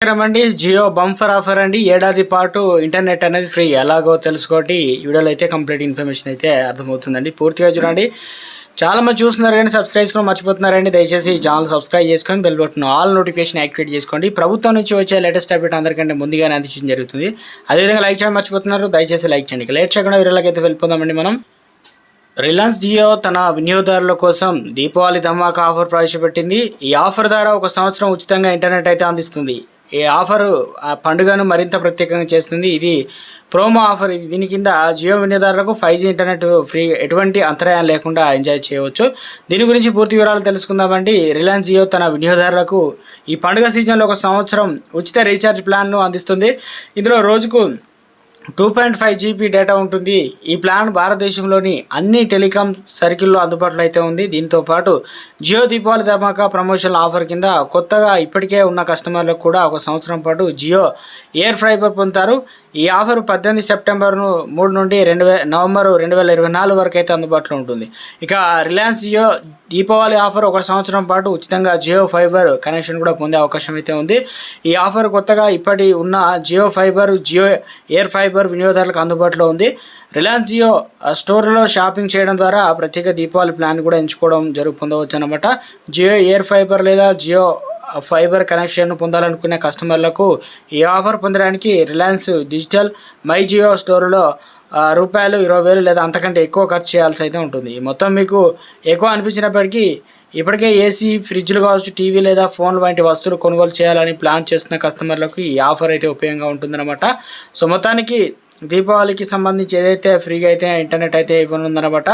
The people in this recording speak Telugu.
నమస్కారమండి. జియో బంపర్ ఆఫర్ అండి. ఏడాది పాటు ఇంటర్నెట్ అనేది ఫ్రీ. ఎలాగో తెలుసుకోండి. వీడియోలో అయితే కంప్లీట్ ఇన్ఫర్మేషన్ అయితే అర్థమవుతుందండి. పూర్తిగా చూడండి. చాలా మంది చూస్తున్నారు కానీ సబ్స్క్రైబ్ చేసుకోవడం మర్చిపోతున్నారండి. దయచేసి ఈ ఛానల్ సబ్స్క్రైబ్ చేసుకొని bell button all notification activate చేసుకోండి. ప్రభుత్వం నుంచి వచ్చే లేటెస్ట్ అప్డేట్ అందరికంటే ముందుగానే అందించడం జరుగుతుంది. అదేవిధంగా లైక్ చేయడం మర్చిపోతున్నారు. దయచేసి లైక్ చేయండి. లేట్ చేయకుండా వీడియోలోకి అయితే వెళ్ళిపోదామండి మనం. రిలయన్స్ జియో తన వినియోగదారుల కోసం దీపావళి ధమాకా ఆఫర్ ప్రవేశపెట్టింది. ఈ ఆఫర్ ద్వారా 1 సంవత్సరం ఉచితంగా ఇంటర్నెట్ అయితే అందిస్తుంది. ఈ ఆఫర్ ఆ పండుగను మరింత ప్రత్యేకంగా చేస్తుంది. ఇది ప్రోమో ఆఫర్. దీని కింద జియో వినియోగదారులకు 5G ఇంటర్నెట్ ఫ్రీ, ఎటువంటి అంతరాయం లేకుండా ఎంజాయ్ చేయవచ్చు. దీని గురించి పూర్తి వివరాలు తెలుసుకుందామండి. రిలయన్స్ జియో తన వినియోగదారులకు ఈ పండుగ సీజన్లో 1 సంవత్సరం ఉచిత రీఛార్జ్ ప్లాన్ను అందిస్తుంది. ఇందులో రోజుకు 2.5 GB డేటా ఉంటుంది. ఈ ప్లాన్ భారతదేశంలోని అన్ని టెలికాం సర్కిల్లో అందుబాటులో అయితే ఉంది. దీంతో పాటు జియో దీపావళి ధమాకా ప్రమోషనల్ ఆఫర్ కింద కొత్తగా ఇప్పటికే ఉన్న కస్టమర్లకు కూడా 1 సంవత్సరం పాటు జియో ఎయిర్ ఫైబర్ పొందుతారు. ఈ ఆఫర్ 18 సెప్టెంబర్ 3 నుండి నవంబర్ 2024 వరకు అయితే అందుబాటులో ఉంటుంది. ఇక రిలయన్స్ జియో దీపావళి ఆఫర్ 1 సంవత్సరం పాటు ఉచితంగా జియో ఫైబర్ కనెక్షన్ కూడా పొందే అవకాశం అయితే ఉంది. ఈ ఆఫర్ కొత్తగా ఇప్పటి ఉన్న Jio fibre, Jio air fibre వినియోగదారులకు అందుబాటులో ఉంది. రిలయన్స్ జియో స్టోర్లో షాపింగ్ చేయడం ద్వారా ప్రత్యేక దీపావళి ప్లాన్ కూడా ఎంచుకోవడం పొందవచ్చు అన్నమాట. జియో ఎయిర్ ఫైబర్ లేదా జియో ఫైబర్ కనెక్షన్ పొందాలనుకునే కస్టమర్లకు ఈ ఆఫర్ పొందడానికి రిలయన్స్ డిజిటల్ మై జియో స్టోర్లో ₹20,000 లేదా అంతకంటే ఎక్కువ ఖర్చు చేయాల్సి అయితే ఉంటుంది. మొత్తం మీకు ఎక్కువ అనిపించినప్పటికీ ఇప్పటికే ఏసీ, ఫ్రిడ్జ్లు కావచ్చు, టీవీ లేదా ఫోన్ వంటి వస్తువులు కొనుగోలు చేయాలని ప్లాన్ చేస్తున్న కస్టమర్లకు ఈ ఆఫర్ అయితే ఉపయోగంగా ఉంటుందన్నమాట. సో మొత్తానికి దీపావళికి సంబంధించి ఏదైతే ఫ్రీగా అయితే ఇంటర్నెట్ అయితే ఇవ్వనుందన్నమాట.